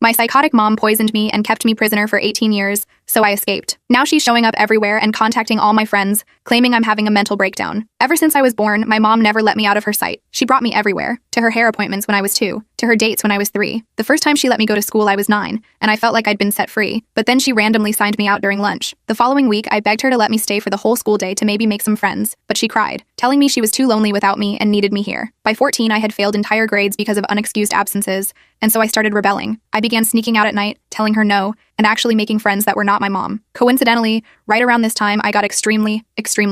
My psychotic mom poisoned me and kept me prisoner for 18 years, so I escaped. Now she's showing up everywhere and contacting all my friends, claiming I'm having a mental breakdown. Ever since I was born, my mom never let me out of her sight. She brought me everywhere, to her hair appointments when I was 2, to her dates when I was 3. The first time she let me go to school I was 9, and I felt like I'd been set free, but then she randomly signed me out during lunch. The following week, I begged her to let me stay for the whole school day to maybe make some friends, but she cried, telling me she was too lonely without me and needed me here. By 14, I had failed entire grades because of unexcused absences, and so I started rebelling. I began sneaking out at night, telling her no, and actually making friends that were not my mom. Coincidentally, right around this time, I got extremely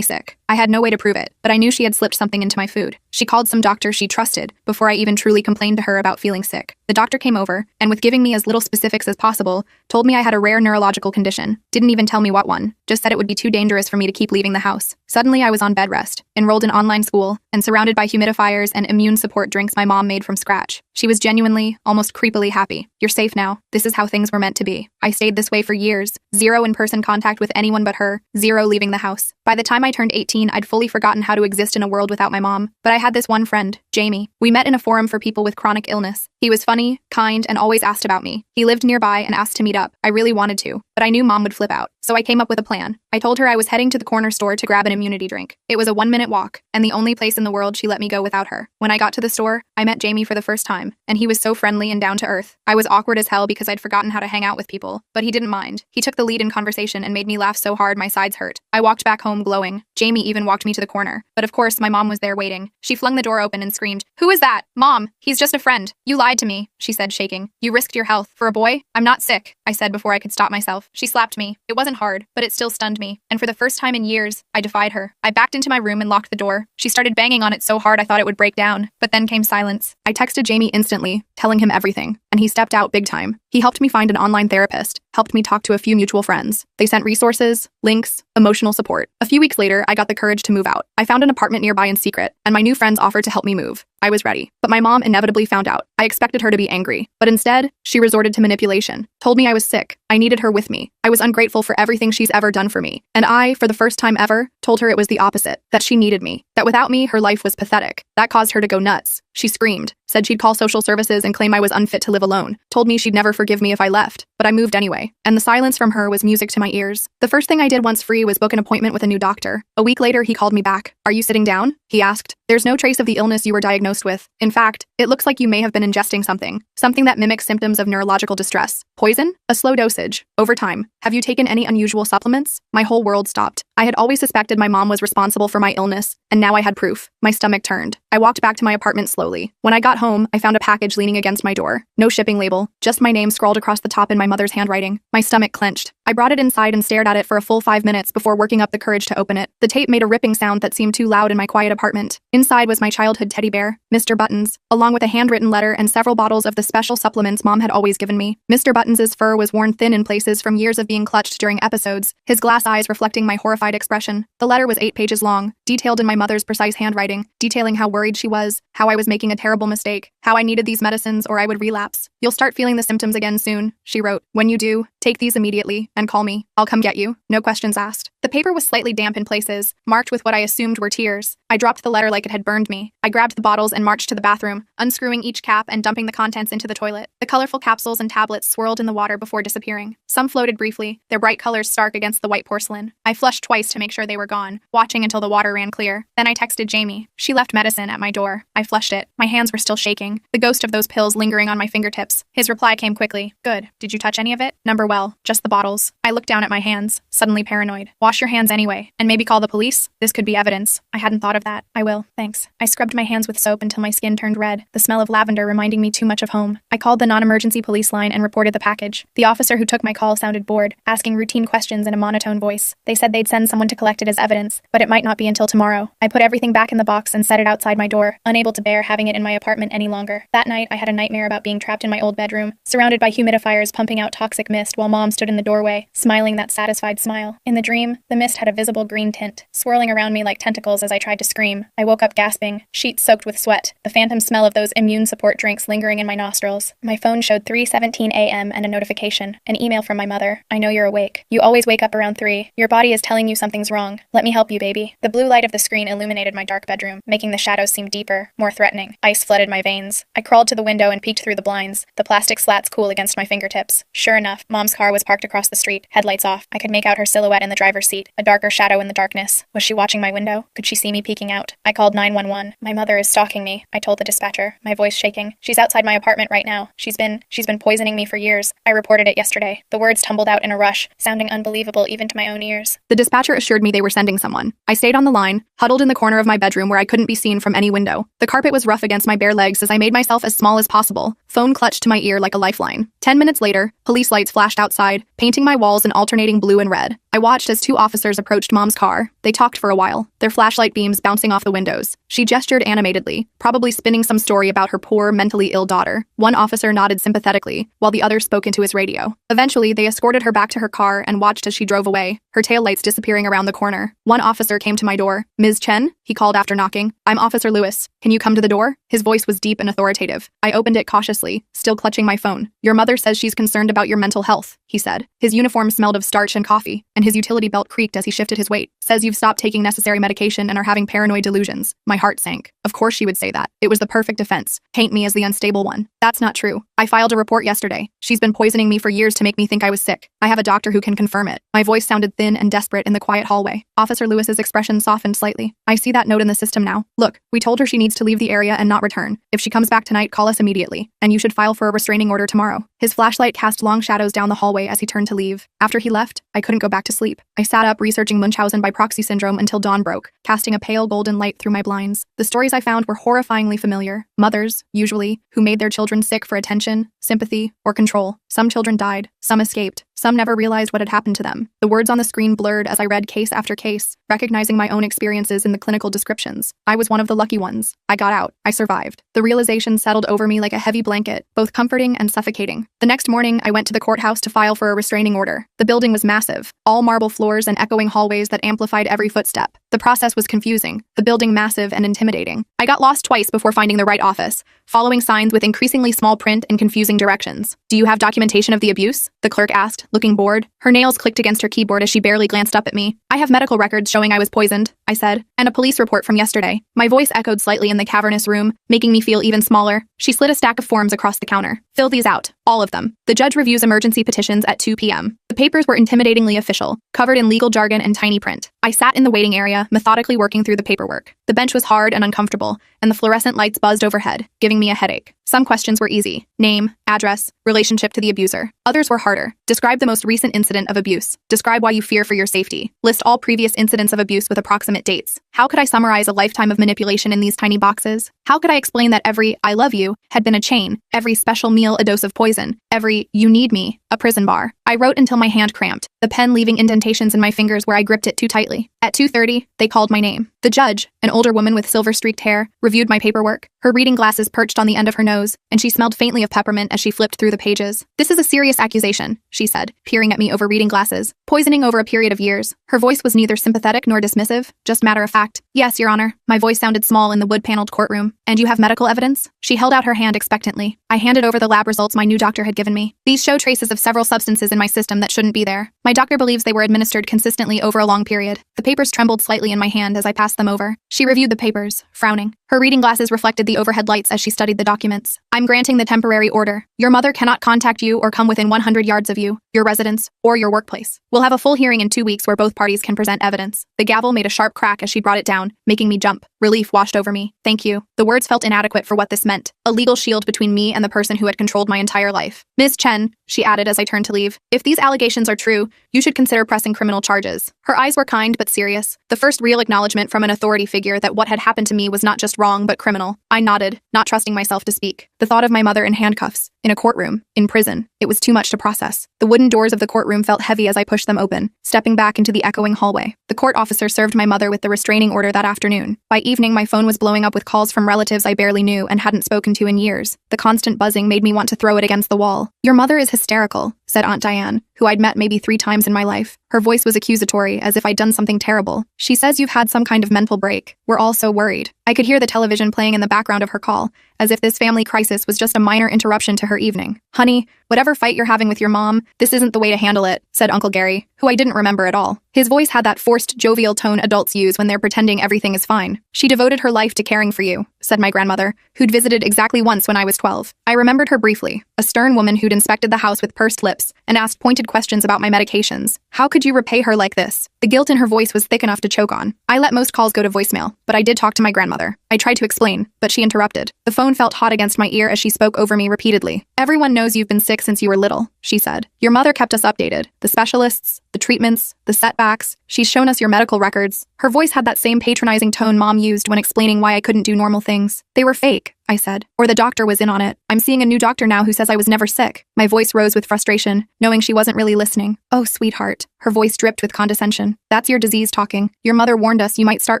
sick. I had no way to prove it, but I knew she had slipped something into my food. She called some doctor she trusted before I even truly complained to her about feeling sick. The doctor came over, and with giving me as little specifics as possible, told me I had a rare neurological condition. Didn't even tell me what one, just said it would be too dangerous for me to keep leaving the house. Suddenly, I was on bed rest, enrolled in online school, and surrounded by humidifiers and immune support drinks my mom made from scratch. She was genuinely, almost creepily happy. You're safe now. This is how things were meant to be. I stayed this way for years. 0 in-person contact with anyone but her. 0 leaving the house. By the time I turned 18, I'd fully forgotten how to exist in a world without my mom. But I had this one friend, Jamie. We met in a forum for people with chronic illness. He was funny, kind, and always asked about me. He lived nearby and asked to meet up. I really wanted to, but I knew mom would flip out. So I came up with a plan. I told her I was heading to the corner store to grab an immunity drink. It was a 1-minute walk, and the only place in the world she let me go without her. When I got to the store, I met Jamie for the first time, and he was so friendly and down to earth. I was awkward as hell because I'd forgotten how to hang out with people, but he didn't mind. He took the lead in conversation and made me laugh so hard my sides hurt. I walked back home glowing. Jamie even walked me to the corner. But of course, my mom was there waiting. She flung the door open and screamed, "Who is that? Mom, he's just a friend. You lied to me," she said, shaking. "You risked your health. For a boy? I'm not sick," I said before I could stop myself. She slapped me. It wasn't hard, but it still stunned me. And for the first time in years, I defied her. I backed into my room and locked the door. She started banging on it so hard I thought it would break down. But then came silence. I texted Jamie instantly, telling him everything, and he stepped out big time. He helped me find an online therapist, helped me talk to a few mutual friends. They sent resources, links, emotional support. A few weeks later, I got the courage to move out. I found an apartment nearby in secret, and my new friends offered to help me move. I was ready. But my mom inevitably found out. I expected her to be angry, but instead, she resorted to manipulation, told me I was sick. I needed her with me. I was ungrateful for everything she's ever done for me. And I, for the first time ever, told her it was the opposite, that she needed me, that without me, her life was pathetic. That caused her to go nuts. She screamed, said she'd call social services and claim I was unfit to live alone, told me she'd never forgive me if I left, but I moved anyway. And the silence from her was music to my ears. The first thing I did once free was book an appointment with a new doctor. A week later, he called me back. "Are you sitting down?" he asked. "There's no trace of the illness you were diagnosed with. In fact, it looks like you may have been ingesting something that mimics symptoms of neurological distress. Poison? A slow dosage. Over time. Have you taken any unusual supplements?" My whole world stopped. I had always suspected my mom was responsible for my illness, and now I had proof. My stomach turned. I walked back to my apartment slowly. When I got home, I found a package leaning against my door. No shipping label, just my name scrawled across the top in my mother's handwriting. My stomach clenched. I brought it inside and stared at it for a full 5 minutes before working up the courage to open it. The tape made a ripping sound that seemed too loud in my quiet apartment. Inside was my childhood teddy bear, Mr. Buttons, along with a handwritten letter and several bottles of the special supplements Mom had always given me. Mr. Buttons's fur was worn thin in places from years of being clutched during episodes, his glass eyes reflecting my horrified expression. The letter was 8 pages long, detailed in my mother's precise handwriting, detailing how worried she was, how I was making a terrible mistake, how I needed these medicines or I would relapse. "You'll start feeling the symptoms again soon," she wrote. "When you do, take these immediately and call me. I'll come get you. No questions asked." The paper was slightly damp in places, marked with what I assumed were tears. I dropped the letter like it had burned me. I grabbed the bottles and marched to the bathroom, unscrewing each cap and dumping the contents into the toilet. The colorful capsules and tablets swirled in the water before disappearing. Some floated briefly, their bright colors stark against the white porcelain. I flushed twice to make sure they were gone, watching until the water ran clear. Then I texted Jamie. She left medicine at my door. I flushed it. My hands were still shaking, the ghost of those pills lingering on my fingertips. His reply came quickly. "Good. Did you touch any of it?" "Number well, just the bottles." I looked down at my hands, suddenly paranoid. "Wash your hands anyway, and maybe call the police? This could be evidence." "I hadn't thought of that." "I will, thanks." I scrubbed my hands with soap until my skin turned red, the smell of lavender reminding me too much of home. I called the non-emergency police line and reported the package. The officer who took my call sounded bored, asking routine questions in a monotone voice. They said they'd send someone to collect it as evidence, but it might not be until tomorrow. I put everything back in the box and set it outside my door, unable to bear having it in my apartment any longer. That night, I had a nightmare about being trapped in my old bedroom, surrounded by humidifiers pumping out toxic mist while Mom stood in the doorway, smiling that satisfied smile. In the dream, the mist had a visible green tint, swirling around me like tentacles as I tried to scream. I woke up gasping, sheets soaked with sweat, the phantom smell of those immune support drinks lingering in my nostrils. My phone showed 3:17 a.m. and a notification, an email from my mother. I know you're awake. You always wake up around 3. Your body is telling you something's wrong. Let me help you, baby. The blue light of the screen illuminated my dark bedroom, making the shadows seem deeper, more threatening. Ice flooded my veins. I crawled to the window and peeked through the blinds, the plastic slats cool against my fingertips. Sure enough, Mom's car was parked across the street, headlights off. I could make out her silhouette in the driver's seat, a darker shadow in the darkness. Was she watching my window? Could she see me peeking out? I called 911. My mother is stalking me, I told the dispatcher, my voice shaking. She's outside my apartment right now. She's been poisoning me for years. I reported it yesterday. The words tumbled out in a rush, sounding unbelievable even to my own ears. The dispatcher assured me they were sending someone. I stayed on the line, huddled in the corner of my bedroom where I couldn't be seen from any window. The carpet was rough against my bare legs as I made myself as small as possible, phone clutched to my ear like a lifeline. 10 minutes later, police lights flashed outside, painting my walls in alternating blue and red. I watched as 2 officers approached Mom's car. They talked for a while, their flashlight beams bouncing off the windows. She gestured animatedly, probably spinning some story about her poor, mentally ill daughter. One officer nodded sympathetically, while the other spoke into his radio. Eventually, they escorted her back to her car and watched as she drove away, her taillights disappearing around the corner. One officer came to my door. "Ms. Chen?" he called after knocking. "I'm Officer Lewis. Can you come to the door?" His voice was deep and authoritative. I opened it cautiously, still clutching my phone. "Your mother says she's concerned about your mental health," he said. His uniform smelled of starch and coffee, and his utility belt creaked as he shifted his weight. "Says you've stopped taking necessary medication and are having paranoid delusions." My heart sank. Of course she would say that. It was the perfect defense. Paint me as the unstable one. That's not true. I filed a report yesterday. She's been poisoning me for years to make me think I was sick. I have a doctor who can confirm it. My voice sounded thin and desperate in the quiet hallway. Officer Lewis's expression softened slightly. "I see that note in the system now. Look, we told her she needs to leave the area and not return. If she comes back tonight, call us immediately. And you should file for a restraining order tomorrow." His flashlight cast long shadows down the hallway as he turned to leave. After he left, I couldn't go back to sleep. I sat up researching Munchausen by proxy syndrome until dawn broke, casting a pale golden light through my blinds. The stories I found were horrifyingly familiar. Mothers, usually, who made their children sick for attention, sympathy, or control. Some children died. Some escaped. Some never realized what had happened to them. The words on the screen blurred as I read case after case, recognizing my own experiences in the clinical descriptions. I was one of the lucky ones. I got out. I survived. The realization settled over me like a heavy blanket, both comforting and suffocating. The next morning, I went to the courthouse to file for a restraining order. The building was massive, all marble floors and echoing hallways that amplified every footstep. The process was confusing, the building massive and intimidating. I got lost twice before finding the right office, following signs with increasingly small print and confusing directions. "Do you have documentation of the abuse?" the clerk asked, looking bored. Her nails clicked against her keyboard as she barely glanced up at me. "I have medical records showing I was poisoned," I said, "and a police report from yesterday." My voice echoed slightly in the cavernous room, making me feel even smaller. She slid a stack of forms across the counter. "Fill these out, all of them. The judge reviews emergency petitions at 2 p.m. The papers were intimidatingly official, covered in legal jargon and tiny print. I sat in the waiting area, methodically working through the paperwork. The bench was hard and uncomfortable, and the fluorescent lights buzzed overhead, giving me a headache. Some questions were easy: name, address, relationship to the abuser. Others were harder. Describe the most recent incident of abuse. Describe why you fear for your safety. List all previous incidents of abuse with approximate dates. How could I summarize a lifetime of manipulation in these tiny boxes? How could I explain that every "I love you" had been a chain, every special meal a dose of poison, every "you need me" a prison bar? I wrote until my hand cramped, the pen leaving indentations in my fingers where I gripped it too tightly. At 2:30, they called my name. The judge, an older woman with silver-streaked hair, reviewed my paperwork. Her reading glasses perched on the end of her nose, and she smelled faintly of peppermint as she flipped through the pages. "This is a serious accusation," she said, peering at me over reading glasses. "Poisoning over a period of years." Her voice was neither sympathetic nor dismissive, just matter-of-fact. "Yes, Your Honor." My voice sounded small in the wood-paneled courtroom. "And you have medical evidence?" She held out her hand expectantly. I handed over the lab results my new doctor had given me. "These show traces of several substances in my system that shouldn't be there. My doctor believes they were administered consistently over a long period." The papers trembled slightly in my hand as I passed them over. She reviewed the papers, frowning. Her reading glasses reflected the overhead lights as she studied the documents. "I'm granting the temporary order. Your mother cannot contact you or come within 100 yards of you, your residence, or your workplace. We'll have a full hearing in 2 weeks where both parties can present evidence." The gavel made a sharp crack as she brought it down, making me jump. Relief washed over me. "Thank you." The words felt inadequate for what this meant. A legal shield between me and the person who had controlled my entire life. "Ms. Chen," she added as I turned to leave, "if these allegations are true, you should consider pressing criminal charges." Her eyes were kind but serious, the first real acknowledgement from an authority figure that what had happened to me was not just wrong but criminal. I nodded, not trusting myself to speak. The thought of my mother in handcuffs, in a courtroom, in prison, it was too much to process. The wooden doors of the courtroom felt heavy as I pushed them open, stepping back into the echoing hallway. The court officer served my mother with the restraining order that afternoon. By evening, my phone was blowing up with calls from relatives I barely knew and hadn't spoken to in years. The constant buzzing made me want to throw it against the wall. "Your mother is hysterical," said Aunt Diane, who I'd met maybe 3 times in my life. Her voice was accusatory, as if I'd done something terrible. She says you've had some kind of mental break. We're all so worried. I could hear the television playing in the background of her call, as if this family crisis was just a minor interruption to her evening. Honey, whatever fight you're having with your mom, this isn't the way to handle it, said Uncle Gary, who I didn't remember at all. His voice had that forced, jovial tone adults use when they're pretending everything is fine. She devoted her life to caring for you, said my grandmother, who'd visited exactly once when I was 12. I remembered her briefly, a stern woman who'd inspected the house with pursed lips and asked pointed questions about my medications. How could you repay her like this? The guilt in her voice was thick enough to choke on. I let most calls go to voicemail, but I did talk to my grandmother. I tried to explain, but she interrupted. The phone felt hot against my ear as she spoke over me repeatedly. Everyone knows you've been sick since you were little, she said. Your mother kept us updated. The specialists, the treatments, the setbacks. She's shown us your medical records. Her voice had that same patronizing tone Mom used when explaining why I couldn't do normal things. They were fake, I said. Or the doctor was in on it. I'm seeing a new doctor now who says I was never sick. My voice rose with frustration, knowing she wasn't really listening. Oh, sweetheart. Her voice dripped with condescension. That's your disease talking. Your mother warned us you might start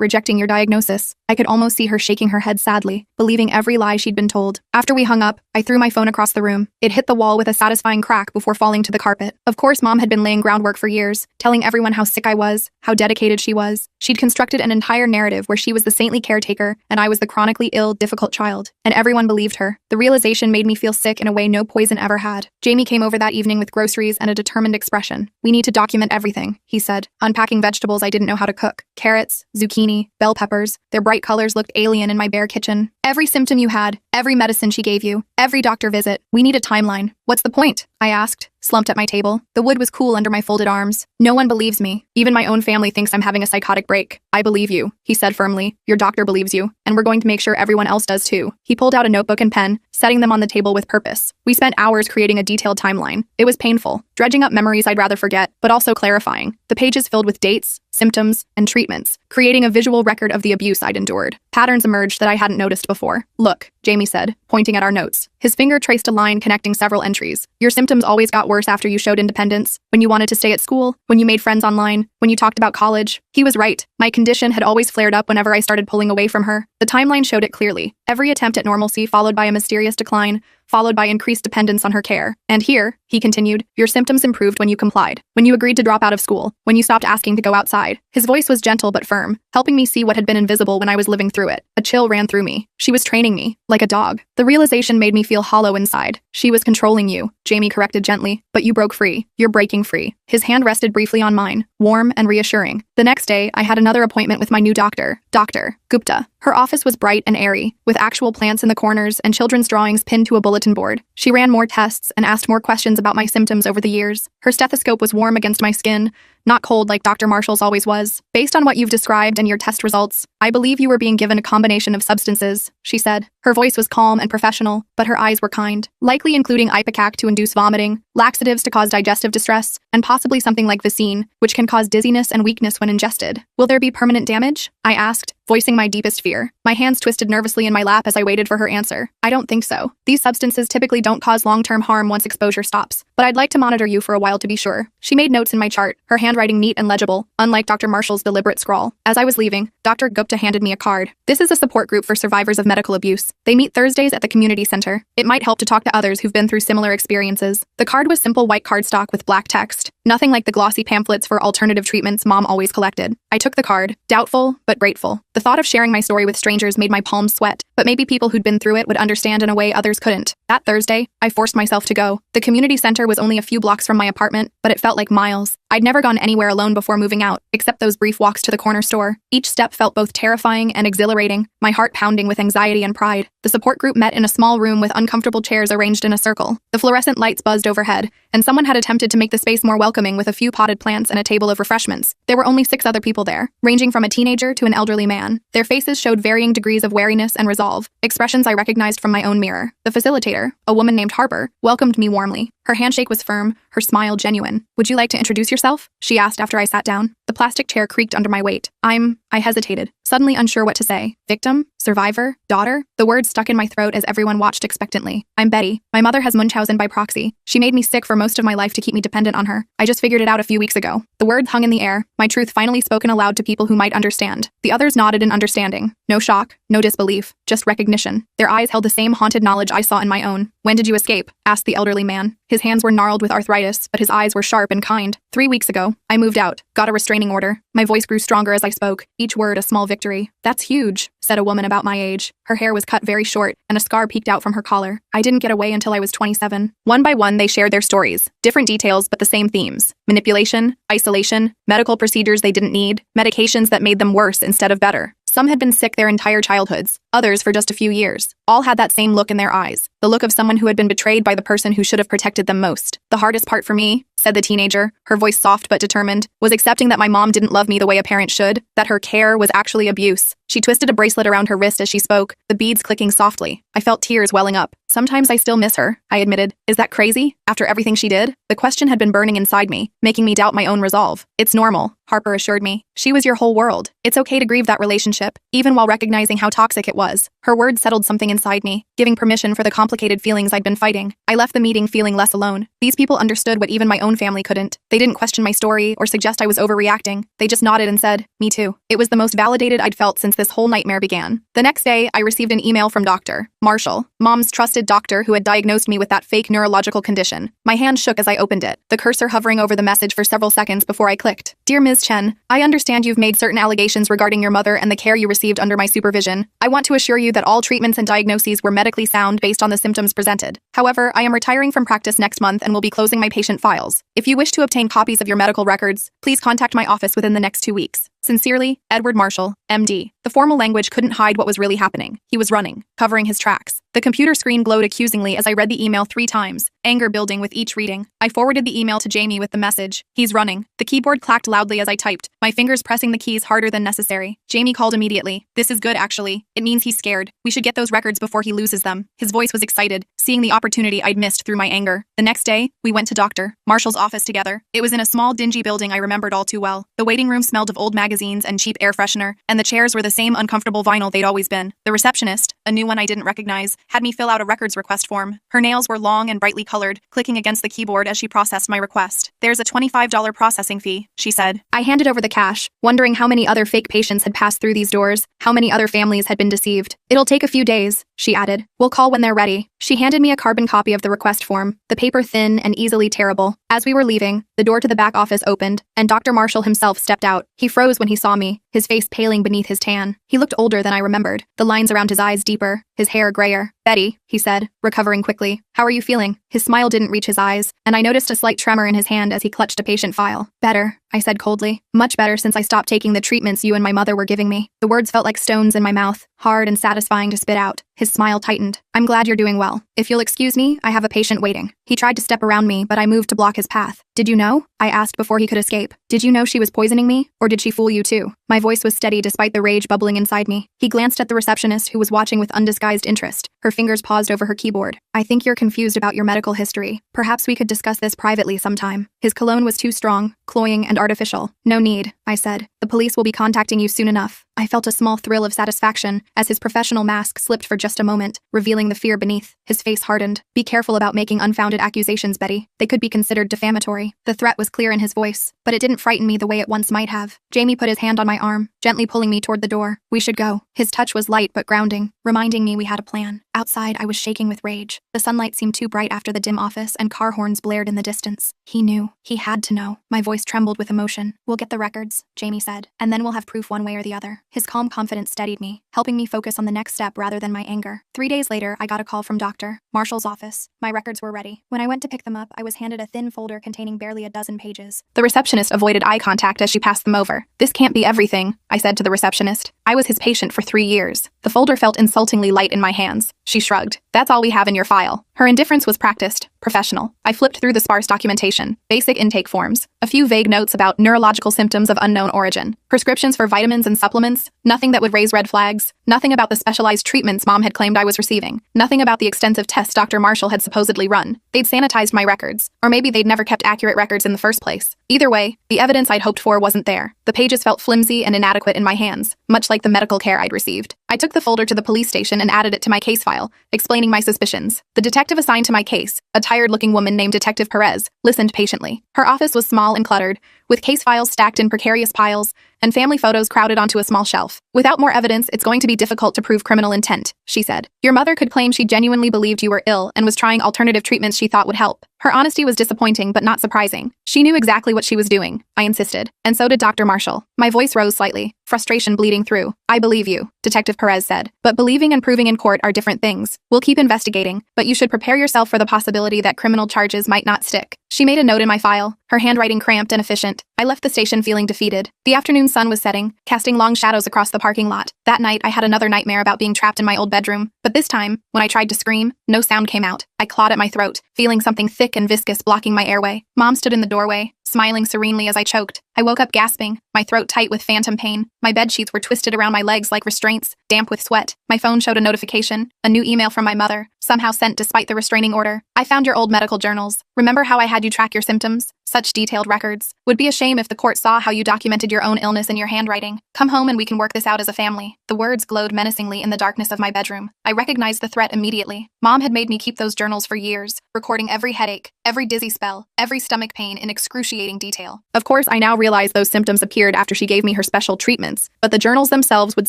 rejecting your diagnosis. I could almost see her shaking her head sadly, believing every lie she'd been told. After we hung up, I threw my phone across the room. It hit the wall with a satisfying crack before falling to the carpet. Of course, Mom had been laying groundwork for years, telling everyone how sick I was, how dedicated she was. She'd constructed an entire narrative where she was the saintly caretaker and I was the chronically ill, difficult child. And everyone believed her. The realization made me feel sick in a way no poison ever had. Jamie came over that evening with groceries and a determined expression. We need to document everything, he said, unpacking vegetables I didn't know how to cook. Carrots, zucchini, bell peppers. Their bright colors looked alien in my bare kitchen. Every symptom you had, every medicine she gave you, every doctor visit. We need a timeline. What's the point? I asked, slumped at my table. The wood was cool under my folded arms. No one believes me. Even my own family thinks I'm having a psychotic break. I believe you, he said firmly. Your doctor believes you, and we're going to make sure everyone else does too. He pulled out a notebook and pen, setting them on the table with purpose. We spent hours creating a detailed timeline. It was painful, dredging up memories I'd rather forget, but also clarifying. The pages filled with dates, symptoms, and treatments, creating a visual record of the abuse I'd endured. Patterns emerged that I hadn't noticed before. Look, Jamie said, pointing at our notes. His finger traced a line connecting several entries. Your symptoms always got worse after you showed independence, when you wanted to stay at school, when you made friends online, when you talked about college. He was right. My condition had always flared up whenever I started pulling away from her. The timeline showed it clearly. Every attempt at normalcy followed by a mysterious decline, followed by increased dependence on her care. And here, he continued, your symptoms improved when you complied, when you agreed to drop out of school, when you stopped asking to go outside. His voice was gentle but firm, helping me see what had been invisible when I was living through it. A chill ran through me. She was training me, like a dog. The realization made me feel hollow inside. She was controlling you, Jamie corrected gently, but you broke free. You're breaking free. His hand rested briefly on mine, warm and reassuring. The next day, I had another appointment with my new doctor, Dr. Gupta. Her office was bright and airy, with actual plants in the corners and children's drawings pinned to a bulletin board. She ran more tests and asked more questions about my symptoms over the years. Her stethoscope was warm against my skin, not cold like Dr. Marshall's always was. Based on what you've described and your test results, I believe you were being given a combination of substances, she said. Her voice was calm and professional, but her eyes were kind, likely including ipecac to induce vomiting, laxatives to cause digestive distress, and possibly something like Vicine, which can cause dizziness and weakness when ingested. Will there be permanent damage? I asked, voicing my deepest fear. My hands twisted nervously in my lap as I waited for her answer. I don't think so. These substances typically don't cause long-term harm once exposure stops, but I'd like to monitor you for a while to be sure. She made notes in my chart, her handwriting neat and legible, unlike Dr. Marshall's deliberate scrawl. As I was leaving, Dr. Gupta handed me a card. This is a support group for survivors of medical abuse. They meet Thursdays at the community center. It might help to talk to others who've been through similar experiences. The card was simple white cardstock with black text, nothing like the glossy pamphlets for alternative treatments Mom always collected. I took the card, doubtful but grateful. The thought of sharing my story with strangers made my palms sweat, but maybe people who'd been through it would understand in a way others couldn't. That Thursday, I forced myself to go. The community center was only a few blocks from my apartment, but it felt like miles. I'd never gone anywhere alone before moving out, except those brief walks to the corner store. Each step felt both terrifying and exhilarating, my heart pounding with anxiety and pride. The support group met in a small room with uncomfortable chairs arranged in a circle. The fluorescent lights buzzed overhead, and someone had attempted to make the space more welcoming with a few potted plants and a table of refreshments. There were only 6 other people there, ranging from a teenager to an elderly man. Their faces showed varying degrees of wariness and resolve, expressions I recognized from my own mirror. The facilitator, a woman named Harper, welcomed me warmly. Her handshake was firm, her smile genuine. Would you like to introduce yourself? She asked after I sat down. The plastic chair creaked under my weight. I hesitated, suddenly unsure what to say. Victim? Survivor? Daughter? The words stuck in my throat as everyone watched expectantly. I'm Betty. My mother has Munchausen by proxy. She made me sick for most of my life to keep me dependent on her. I just figured it out a few weeks ago. The words hung in the air, my truth finally spoken aloud to people who might understand. The others nodded in understanding. No shock, no disbelief, just recognition. Their eyes held the same haunted knowledge I saw in my own. When did you escape? Asked the elderly man. His hands were gnarled with arthritis, but his eyes were sharp and kind. 3 weeks ago, I moved out, got a restraining order. My voice grew stronger as I spoke, each word a small victory. That's huge, said a woman about my age. Her hair was cut very short, and a scar peeked out from her collar. I didn't get away until I was 27. One by one, they shared their stories. Different details, but the same themes. Manipulation, isolation, medical procedures they didn't need, medications that made them worse instead of better. Some had been sick their entire childhoods, others for just a few years. All had that same look in their eyes, the look of someone who had been betrayed by the person who should have protected them most. The hardest part for me, said the teenager, her voice soft but determined, was accepting that my mom didn't love me the way a parent should, that her care was actually abuse. She twisted a bracelet around her wrist as she spoke, the beads clicking softly. I felt tears welling up. Sometimes I still miss her, I admitted. Is that crazy? After everything she did? The question had been burning inside me, making me doubt my own resolve. It's normal, Harper assured me. She was your whole world. It's okay to grieve that relationship, even while recognizing how toxic it was. Her words settled something inside me, giving permission for the complicated feelings I'd been fighting. I left the meeting feeling less alone. These people understood what even my own family couldn't. They didn't question my story or suggest I was overreacting. They just nodded and said, me too. It was the most validated I'd felt since this whole nightmare began. The next day, I received an email from Dr. Marshall, Mom's trusted doctor who had diagnosed me with that fake neurological condition. My hand shook as I opened it, the cursor hovering over the message for several seconds before I clicked. Dear Ms. Chen, I understand you've made certain allegations regarding your mother and the care you received under my supervision. I want to assure you that all treatments and diagnoses were medically sound based on the symptoms presented. However, I am retiring from practice next month and will be closing my patient files. If you wish to obtain copies of your medical records, please contact my office within the next 2 weeks. Sincerely, Edward Marshall, MD. The formal language couldn't hide what was really happening. He was running, covering his tracks. The computer screen glowed accusingly as I read the email 3 times, anger building with each reading. I forwarded the email to Jamie with the message. He's running. The keyboard clacked loudly as I typed, my fingers pressing the keys harder than necessary. Jamie called immediately. This is good, actually. It means he's scared. We should get those records before he loses them. His voice was excited, seeing the opportunity I'd missed through my anger. The next day, we went to Dr. Marshall's office together. It was in a small, dingy building I remembered all too well. The waiting room smelled of old magazines and cheap air freshener, and the chairs were the same uncomfortable vinyl they'd always been. The receptionist, a new one I didn't recognize, had me fill out a records request form. Her nails were long and brightly colored, clicking against the keyboard as she processed my request. There's a $25 processing fee, she said. I handed over the cash, wondering how many other fake patients had passed through these doors, how many other families had been deceived. It'll take a few days, she added. We'll call when they're ready. She handed me a carbon copy of the request form, the paper thin and easily tearable. As we were leaving, the door to the back office opened, and Dr. Marshall himself stepped out. He froze when he saw me, his face paling beneath his tan. He looked older than I remembered, the lines around his eyes deeper, his hair grayer. Betty, he said, recovering quickly. How are you feeling? His smile didn't reach his eyes, and I noticed a slight tremor in his hand as he clutched a patient file. Better, I said coldly. Much better since I stopped taking the treatments you and my mother were giving me. The words felt like stones in my mouth, hard and satisfying to spit out. His smile tightened. I'm glad you're doing well. If you'll excuse me, I have a patient waiting. He tried to step around me, but I moved to block his path. Did you know? I asked before he could escape. Did you know she was poisoning me? Or did she fool you too? My voice was steady despite the rage bubbling inside me. He glanced at the receptionist who was watching with undisguised interest. Her fingers paused over her keyboard. I think you're confused about your medical history. Perhaps we could discuss this privately sometime. His cologne was too strong, cloying, and artificial. No need, I said. The police will be contacting you soon enough. I felt a small thrill of satisfaction as his professional mask slipped for just a moment, revealing the fear beneath. His face hardened. Be careful about making unfounded accusations, Betty. They could be considered defamatory. The threat was clear in his voice, but it didn't frighten me the way it once might have. Jamie put his hand on my arm, gently pulling me toward the door. We should go. His touch was light but grounding, reminding me we had a plan. Outside, I was shaking with rage. The sunlight seemed too bright after the dim office, and car horns blared in the distance. He knew. He had to know. My voice trembled with emotion. We'll get the records, Jamie said, and then we'll have proof one way or the other. His calm confidence steadied me, helping me focus on the next step rather than my anger. 3 days later, I got a call from Dr. Marshall's office. My records were ready. When I went to pick them up, I was handed a thin folder containing barely a dozen pages. The receptionist avoided eye contact as she passed them over. This can't be everything, I said to the receptionist. I was his patient for 3 years. The folder felt insultingly light in my hands. She shrugged. That's all we have in your file. Her indifference was practiced, professional. I flipped through the sparse documentation, basic intake forms, a few vague notes about neurological symptoms of unknown origin, prescriptions for vitamins and supplements, nothing that would raise red flags, nothing about the specialized treatments Mom had claimed I was receiving, nothing about the extensive tests Dr. Marshall had supposedly run. They'd sanitized my records, or maybe they'd never kept accurate records in the first place. Either way, the evidence I'd hoped for wasn't there. The pages felt flimsy and inadequate in my hands, much like the medical care I'd received. I took the folder to the police station and added it to my case file, explaining my suspicions. The detective assigned to my case, a tired-looking woman named Detective Perez, listened patiently. Her office was small and cluttered, with case files stacked in precarious piles and family photos crowded onto a small shelf. Without more evidence, it's going to be difficult to prove criminal intent, she said. Your mother could claim she genuinely believed you were ill and was trying alternative treatments she thought would help. Her honesty was disappointing but not surprising. She knew exactly what she was doing, I insisted. And so did Dr. Marshall. My voice rose slightly, frustration bleeding through. I believe you, Detective Perez said. But believing and proving in court are different things. We'll keep investigating, but you should prepare yourself for the possibility that criminal charges might not stick. She made a note in my file, her handwriting cramped and efficient. I left the station feeling defeated. The afternoon sun was setting, casting long shadows across the parking lot. That night, I had another nightmare about being trapped in my old bedroom. But this time, when I tried to scream, no sound came out. I clawed at my throat, feeling something thick and viscous blocking my airway. Mom stood in the doorway, smiling serenely as I choked. I woke up gasping, my throat tight with phantom pain. My bedsheets were twisted around my legs like restraints, damp with sweat. My phone showed a notification, a new email from my mother, somehow sent despite the restraining order. I found your old medical journals. Remember how I had you track your symptoms? Such detailed records. Would be a shame if the court saw how you documented your own illness in your handwriting. Come home and we can work this out as a family. The words glowed menacingly in the darkness of my bedroom. I recognized the threat immediately. Mom had made me keep those journals for years, recording every headache, every dizzy spell, every stomach pain in excruciating detail. Of course, I now realized those symptoms appeared after she gave me her special treatments, but the journals themselves would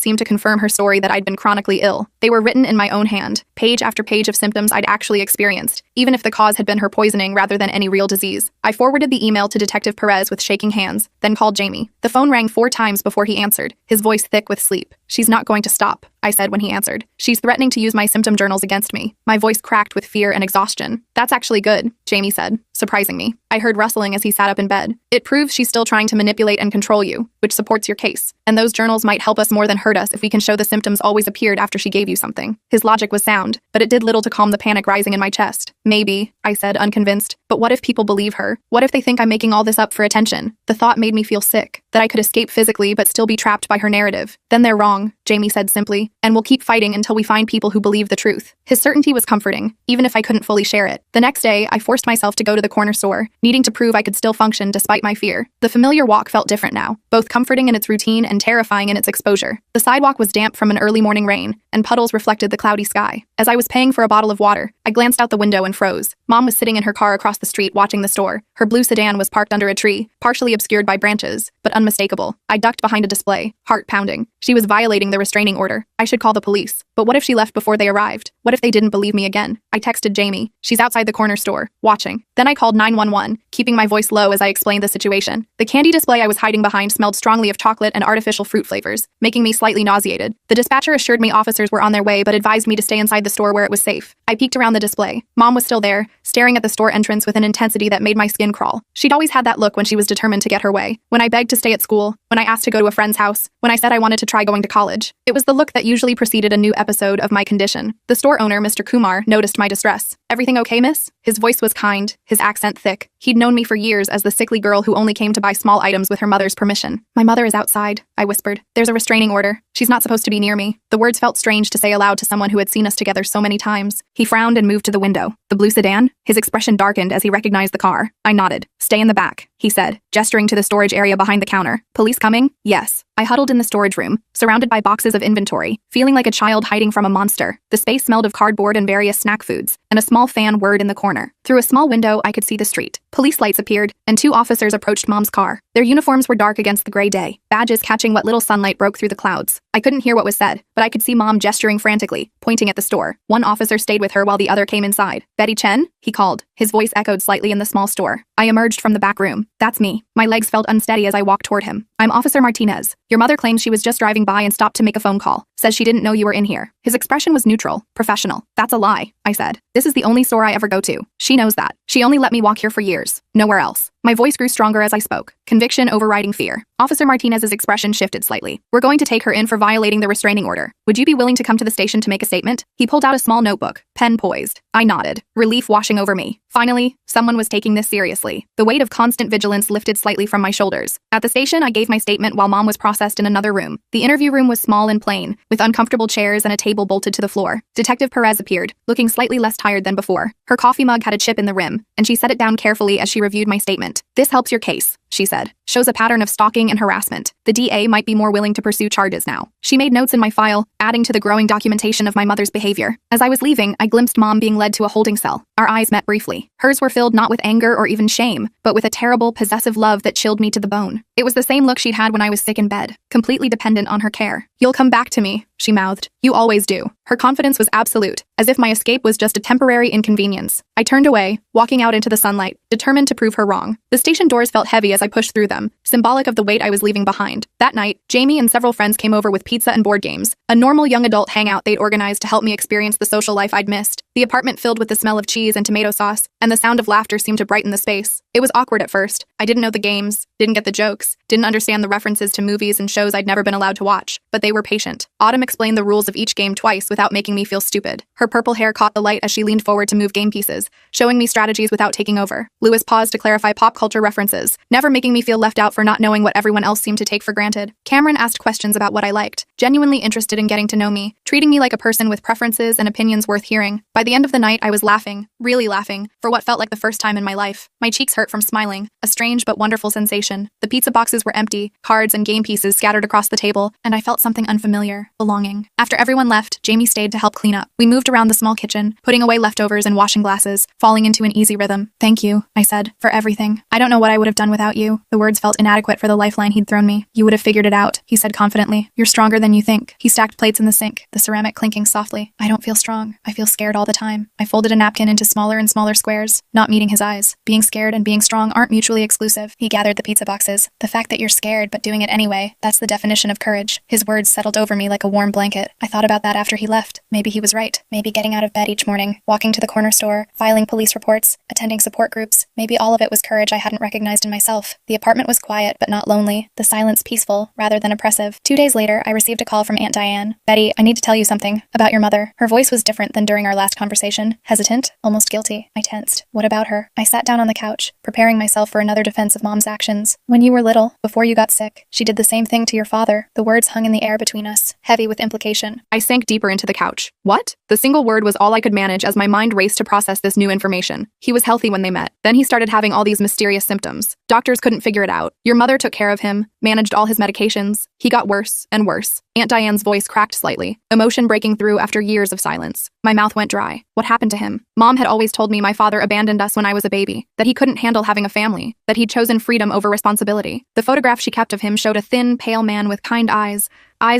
seem to confirm her story that I'd been chronically ill. They were written in my own hand, page after page of symptoms I'd actually experienced, even if the cause had been her poisoning rather than any real disease. I forwarded the email to Detective Perez with shaking hands, then called Jamie. The phone rang 4 times before he answered, his voice thick with sleep. She's not going to stop, I said when he answered. She's threatening to use my symptom journals against me. My voice cracked with fear and exhaustion. That's actually good, Jamie said, surprising me. I heard rustling as he sat up in bed. It proves she's still trying to manipulate and control you, which supports your case. And those journals might help us more than hurt us if we can show the symptoms always appeared after she gave you something. His logic was sound, but it did little to calm the panic rising in my chest. Maybe, I said, unconvinced. But what if people believe her? What if they think I'm making all this up for attention? The thought made me feel sick, that I could escape physically but still be trapped by her narrative. Then they're wrong, Jamie said simply, and we'll keep fighting until we find people who believe the truth. His certainty was comforting, even if I couldn't fully share it. The next day, I forced myself to go to the corner store, needing to prove I could still function despite my fear. The familiar walk felt different now, both comforting in its routine and terrifying in its exposure. The sidewalk was damp from an early morning rain, and puddles reflected the cloudy sky. As I was paying for a bottle of water, I glanced out the window and froze. Mom was sitting in her car across the street watching the store. Her blue sedan was parked under a tree, partially obscured by branches, but unmistakable. I ducked behind a display, heart pounding. She was violating the restraining order. I should call the police. But what if she left before they arrived? What if they didn't believe me again? I texted Jamie. She's outside the corner store, watching. Then I called 911, keeping my voice low as I explained the situation. The candy display I was hiding behind smelled strongly of chocolate and artificial fruit flavors, making me slightly nauseated. The dispatcher assured me officers were on their way but advised me to stay inside the store where it was safe. I peeked around the display. Mom was still there, staring at the store entrance with an intensity that made my skin crawl. She'd always had that look when she was determined to get her way. When I begged to stay at school, when I asked to go to a friend's house, when I said I wanted to try going to college. It was the look that usually preceded a new episode of my condition. The store owner, Mr. Kumar, noticed my distress. "Everything okay, miss?" His voice was kind, his accent thick. He'd known me for years as the sickly girl who only came to buy small items with her mother's permission. "My mother is outside," I whispered. "There's a restraining order. She's not supposed to be near me." The words felt strange to say aloud to someone who had seen us together so many times. He frowned and moved to the window. "The blue sedan?" His expression darkened as he recognized the car. I nodded. "Stay in the back," he said, gesturing to the storage area behind the counter. "Police coming?" "Yes." I huddled in the storage room, surrounded by boxes of inventory, feeling like a child hiding from a monster. The space smelled of cardboard and various snack foods, and a small fan whirred in the corner. Through a small window, I could see the street. Police lights appeared, and 2 officers approached Mom's car. Their uniforms were dark against the gray day, badges catching what little sunlight broke through the clouds. I couldn't hear what was said, but I could see Mom gesturing frantically, pointing at the store. One officer stayed with her while the other came inside. "Betty Chen?" he called. His voice echoed slightly in the small store. I emerged from the back room. "That's me." My legs felt unsteady as I walked toward him. "I'm Officer Martinez. Your mother claims she was just driving by and stopped to make a phone call. Says she didn't know you were in here." His expression was neutral, professional. "That's a lie," I said. "This is the only store I ever go to. She knows that. She only let me walk here for years. Nowhere else." My voice grew stronger as I spoke, conviction overriding fear. Officer Martinez's expression shifted slightly. "We're going to take her in for violating the restraining order. Would you be willing to come to the station to make a statement?" He pulled out a small notebook, pen poised. I nodded, relief washing over me. Finally, someone was taking this seriously. The weight of constant vigilance lifted slightly from my shoulders. At the station, I gave my statement while Mom was processed in another room. The interview room was small and plain, with uncomfortable chairs and a table bolted to the floor. Detective Perez appeared, looking slightly less tired than before. Her coffee mug had a chip in the rim, and she set it down carefully as she reviewed my statement. "This helps your case," she said. "Shows a pattern of stalking and harassment. The DA might be more willing to pursue charges now." She made notes in my file, adding to the growing documentation of my mother's behavior. As I was leaving, I glimpsed Mom being led to a holding cell. Our eyes met briefly. Hers were filled not with anger or even shame, but with a terrible, possessive love that chilled me to the bone. It was the same look she'd had when I was sick in bed, completely dependent on her care. "You'll come back to me," she mouthed. "You always do." Her confidence was absolute, as if my escape was just a temporary inconvenience. I turned away, walking out into the sunlight, determined to prove her wrong. The station doors felt heavy as I pushed through them, symbolic of the weight I was leaving behind. That night, Jamie and several friends came over with pizza and board games, a normal young adult hangout they'd organized to help me experience the social life I'd missed. The apartment filled with the smell of cheese and tomato sauce, and the sound of laughter seemed to brighten the space. It was awkward at first. I didn't know the games, didn't get the jokes, didn't understand the references to movies and shows I'd never been allowed to watch, but they were patient. Autumn explained the rules of each game twice without making me feel stupid. Her purple hair caught the light as she leaned forward to move game pieces, showing me strategies without taking over. Lewis paused to clarify pop culture references, never making me feel left out for not knowing what everyone else seemed to take for granted. Cameron asked questions about what I liked, genuinely interested in getting to know me, treating me like a person with preferences and opinions worth hearing. By the end of the night, I was laughing, really laughing, for what felt like the first time in my life. My cheeks hurt from smiling, a strange but wonderful sensation. The pizza boxes were empty, cards and game pieces scattered across the table, and I felt something unfamiliar, belonging. After everyone left, Jamie stayed to help clean up. We moved around the small kitchen, putting away leftovers and washing glasses, falling into an easy rhythm. "Thank you," I said, "for everything. I don't know what I would have done without you." The words felt inadequate for the lifeline he'd thrown me. "You would have figured it out," he said confidently. "You're stronger than you think." He stacked plates in the sink, the ceramic clinking softly. "I don't feel strong. I feel scared all the time." I folded a napkin into smaller and smaller squares, not meeting his eyes. Being scared and being strong aren't mutually exclusive. He gathered the pizza boxes. "The fact that you're scared but doing it anyway, that's the definition of courage." His words settled over me like a warm blanket. I thought about that after he left. Maybe he was right. Maybe getting out of bed each morning, walking to the corner store, filing police reports, attending support groups. Maybe all of it was courage I hadn't recognized in myself. The apartment was quiet but not lonely, the silence peaceful rather than oppressive. 2 days later, I received a call from Aunt Diane. "Betty, I need to tell you something about your mother." Her voice was different than during our last conversation. Hesitant, almost guilty. I tensed. "What about her?" I sat down on the couch, preparing myself for another defense of Mom's actions. "When you were little, before you got sick, she did the same thing to your father." The words hung in the air between us, heavy with implication. I sank deeper into the couch. What? The single word was all I could manage as my mind raced to process this new information. He was healthy when they met. Then he started having all these mysterious symptoms. Doctors couldn't figure it out. Your mother took care of him, managed all his medications. He got worse and worse. Aunt Diane's voice cracked slightly, emotion breaking through after years of silence. My mouth went dry. What happened to him? Mom had always told me my father abandoned us when I was a baby, that he couldn't handle having a family, that he'd chosen freedom over responsibility. The photograph she kept of him showed a thin, pale man with kind eyes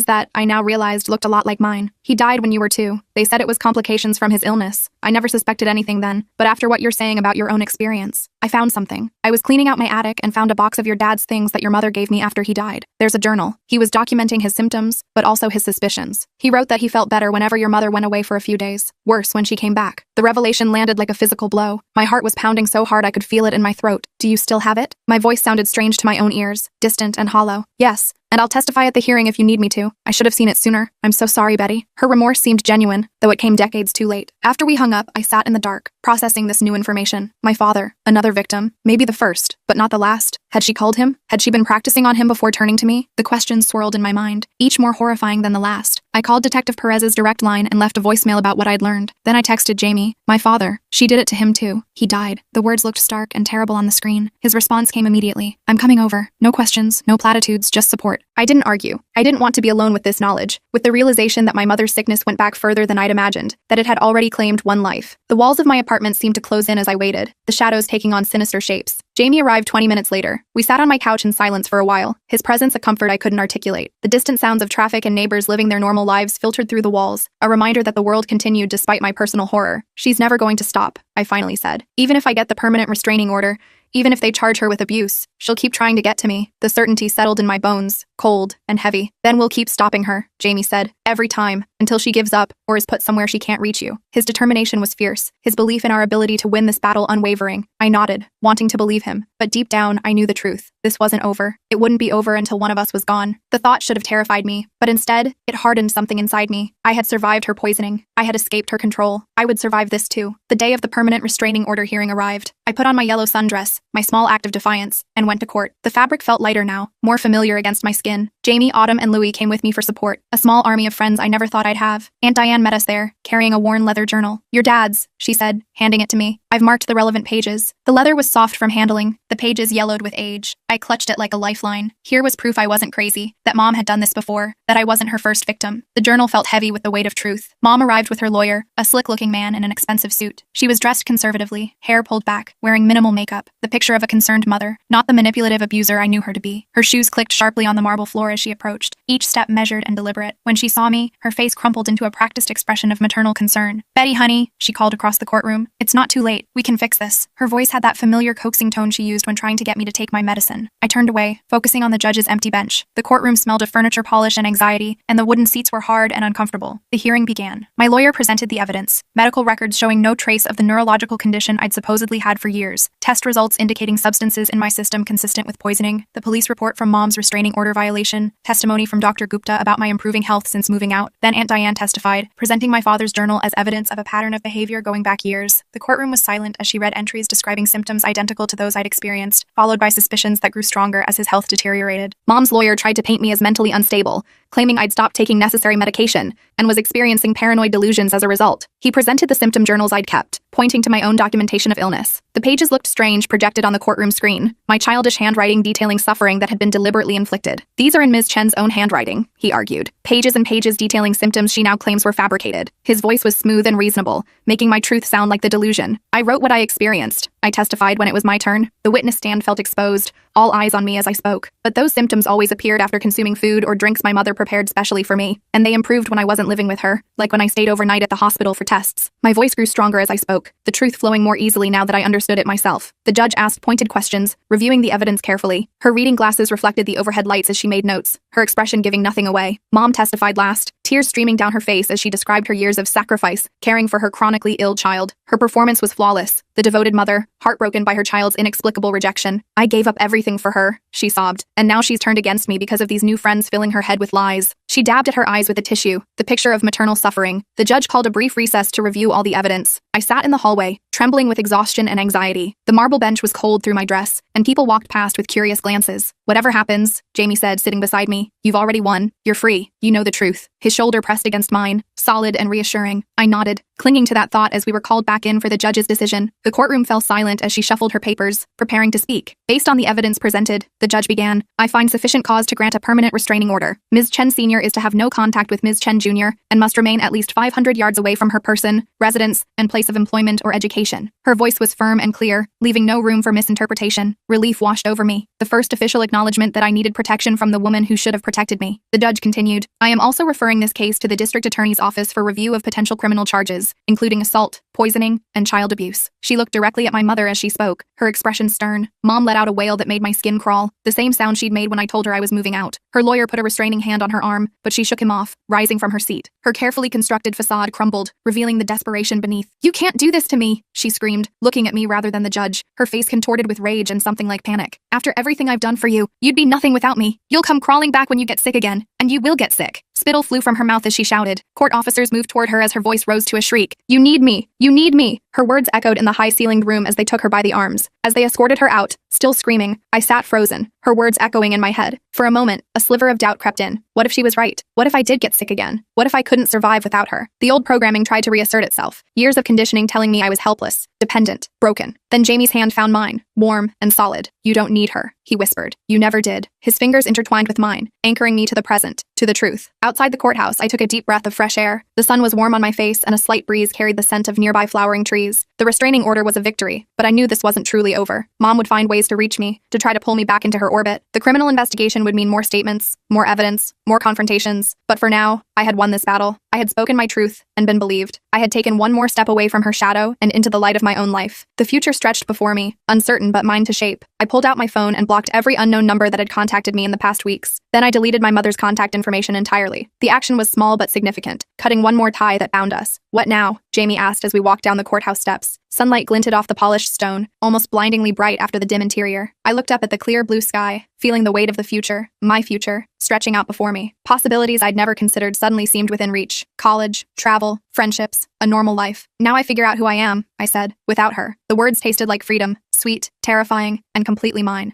that, I now realized, looked a lot like mine. He died when you were 2. They said it was complications from his illness. I never suspected anything then, but after what you're saying about your own experience, I found something. I was cleaning out my attic and found a box of your dad's things that your mother gave me after he died. There's a journal. He was documenting his symptoms, but also his suspicions. He wrote that he felt better whenever your mother went away for a few days. Worse when she came back. The revelation landed like a physical blow. My heart was pounding so hard I could feel it in my throat. "Do you still have it?" My voice sounded strange to my own ears, distant and hollow. "Yes. And I'll testify at the hearing if you need me to. I should have seen it sooner. I'm so sorry, Betty." Her remorse seemed genuine, though it came decades too late. After we hung up, I sat in the dark, processing this new information. My father, another victim, maybe the first, but not the last. Had she called him? Had she been practicing on him before turning to me? The questions swirled in my mind, each more horrifying than the last. I called Detective Perez's direct line and left a voicemail about what I'd learned. Then I texted Jamie, "My father. She did it to him too. He died." The words looked stark and terrible on the screen. His response came immediately. "I'm coming over. No questions, no platitudes, just support." I didn't argue. I didn't want to be alone with this knowledge, with the realization that my mother's sickness went back further than I'd imagined, that it had already claimed one life. The walls of my apartment seemed to close in as I waited, the shadows taking on sinister shapes. Jamie arrived 20 minutes later. We sat on my couch in silence for a while, his presence a comfort I couldn't articulate. The distant sounds of traffic and neighbors living their normal lives filtered through the walls, a reminder that the world continued despite my personal horror. "She's never going to stop," I finally said. "Even if I get the permanent restraining order, even if they charge her with abuse, she'll keep trying to get to me." The certainty settled in my bones, cold and heavy. "Then we'll keep stopping her," Jamie said, "every time, until she gives up or is put somewhere she can't reach you." His determination was fierce, his belief in our ability to win this battle unwavering. I nodded, wanting to believe him, but deep down I knew the truth. This wasn't over. It wouldn't be over until one of us was gone. The thought should have terrified me, but instead, it hardened something inside me. I had survived her poisoning. I had escaped her control. I would survive this too. The day of the permanent restraining order hearing arrived. I put on my yellow sundress, my small act of defiance, and went to court. The fabric felt lighter now, more familiar against my skin. Jamie, Autumn, and Louie came with me for support, a small army of friends I never thought I'd have. Aunt Diane met us there, carrying a worn leather journal. "Your dad's," she said, handing it to me. "I've marked the relevant pages." The leather was soft from handling, the pages yellowed with age. I clutched it like a lifeline. Here was proof I wasn't crazy, that Mom had done this before, that I wasn't her first victim. The journal felt heavy with the weight of truth. Mom arrived with her lawyer, a slick-looking man in an expensive suit. She was dressed conservatively, hair pulled back, wearing minimal makeup, the picture of a concerned mother, not the manipulative abuser I knew her to be. Her shoes clicked sharply on the marble floor as she approached, each step measured and deliberate. When she saw me, her face crumpled into a practiced expression of maternal concern. "Betty, honey," she called across the courtroom. "It's not too late. We can fix this." Her voice had that familiar coaxing tone she used when trying to get me to take my medicine. I turned away, focusing on the judge's empty bench. The courtroom smelled of furniture polish and anxiety, and the wooden seats were hard and uncomfortable. The hearing began. My lawyer presented the evidence, medical records showing no trace of the neurological condition I'd supposedly had for years, test results indicating substances in my system consistent with poisoning, the police report from Mom's restraining order violation, testimony from Dr. Gupta about my improving health since moving out. Then Aunt Diane testified, presenting my father's journal as evidence of a pattern of behavior going back years. The courtroom was silent as she read entries describing symptoms identical to those I'd experienced, followed by suspicions that grew stronger as his health deteriorated. Mom's lawyer tried to paint me as mentally unstable, claiming I'd stopped taking necessary medication and was experiencing paranoid delusions as a result. He presented the symptom journals I'd kept, pointing to my own documentation of illness. The pages looked strange projected on the courtroom screen, my childish handwriting detailing suffering that had been deliberately inflicted. "These are in Ms. Chen's own handwriting," he argued. Pages and pages detailing symptoms she now claims were fabricated. His voice was smooth and reasonable, making my truth sound like the delusion. "I wrote what I experienced," I testified when it was my turn. The witness stand felt exposed, all eyes on me as I spoke. But those symptoms always appeared after consuming food or drinks my mother prepared specially for me, and they improved when I wasn't living with her, like when I stayed overnight at the hospital for tests. My voice grew stronger as I spoke, the truth flowing more easily now that I understood it myself. The judge asked pointed questions, reviewing the evidence carefully. Her reading glasses reflected the overhead lights as she made notes, her expression giving nothing away. Mom testified last, tears streaming down her face as she described her years of sacrifice, caring for her chronically ill child. Her performance was flawless. The devoted mother, heartbroken by her child's inexplicable rejection. "I gave up everything for her," she sobbed, "and now she's turned against me because of these new friends filling her head with lies." She dabbed at her eyes with a tissue, the picture of maternal suffering. The judge called a brief recess to review all the evidence. I sat in the hallway, trembling with exhaustion and anxiety. The marble bench was cold through my dress, and people walked past with curious glances. "Whatever happens," Jamie said, sitting beside me, "you've already won. You're free. You know the truth." His shoulder pressed against mine, solid and reassuring. I nodded, clinging to that thought as we were called back in for the judge's decision. The courtroom fell silent as she shuffled her papers, preparing to speak. "Based on the evidence presented," the judge began, "I find sufficient cause to grant a permanent restraining order. Ms. Chen Sr. is to have no contact with Ms. Chen Jr. and must remain at least 500 yards away from her person, residence, and place of employment or education." Her voice was firm and clear, leaving no room for misinterpretation. Relief washed over me, the first official acknowledgement that I needed protection from the woman who should have protected me. The judge continued, "I am also referring this case to the district attorney's office for review of potential criminal charges, including assault, poisoning, and child abuse." She looked directly at my mother as she spoke, her expression stern. Mom let out a wail that made my skin crawl, the same sound she'd made when I told her I was moving out. Her lawyer put a restraining hand on her arm, but she shook him off, rising from her seat. Her carefully constructed facade crumbled, revealing the desperation beneath. "You can't do this to me," she screamed, looking at me rather than the judge, her face contorted with rage and something like panic. "After everything I've done for you, you'd be nothing without me. You'll come crawling back when you get sick again, and you will get sick." Spittle flew from her mouth as she shouted. Court officers moved toward her as her voice rose to a shriek. "You need me! You need me!" Her words echoed in the high-ceilinged room as they took her by the arms. As they escorted her out, still screaming, I sat frozen, her words echoing in my head. For a moment, a sliver of doubt crept in. What if she was right? What if I did get sick again? What if I couldn't survive without her? The old programming tried to reassert itself, years of conditioning telling me I was helpless, dependent, broken. Then Jamie's hand found mine, warm and solid. "You don't need her," he whispered. "You never did." His fingers intertwined with mine, anchoring me to the present, to the truth. Outside the courthouse, I took a deep breath of fresh air. The sun was warm on my face, and a slight breeze carried the scent of nearby flowering trees. The restraining order was a victory, but I knew this wasn't truly over. Mom would find ways to reach me, to try to pull me back into her orbit. The criminal investigation would mean more statements, more evidence, more confrontations. But for now, I had won this battle. I had spoken my truth and been believed. I had taken one more step away from her shadow and into the light of my own life. The future stretched before me, uncertain but mine to shape. I pulled out my phone and blocked every unknown number that had contacted me in the past weeks. Then I deleted my mother's contact information entirely. The action was small but significant, cutting one more tie that bound us. "What now?" Jamie asked as we walked down the courthouse steps. Sunlight glinted off the polished stone, almost blindingly bright after the dim interior. I looked up at the clear blue sky, feeling the weight of the future, my future, stretching out before me. Possibilities I'd never considered suddenly seemed within reach. College, travel, friendships, a normal life. "Now I figure out who I am," I said, without her. The words tasted like freedom, sweet, terrifying, and completely mine.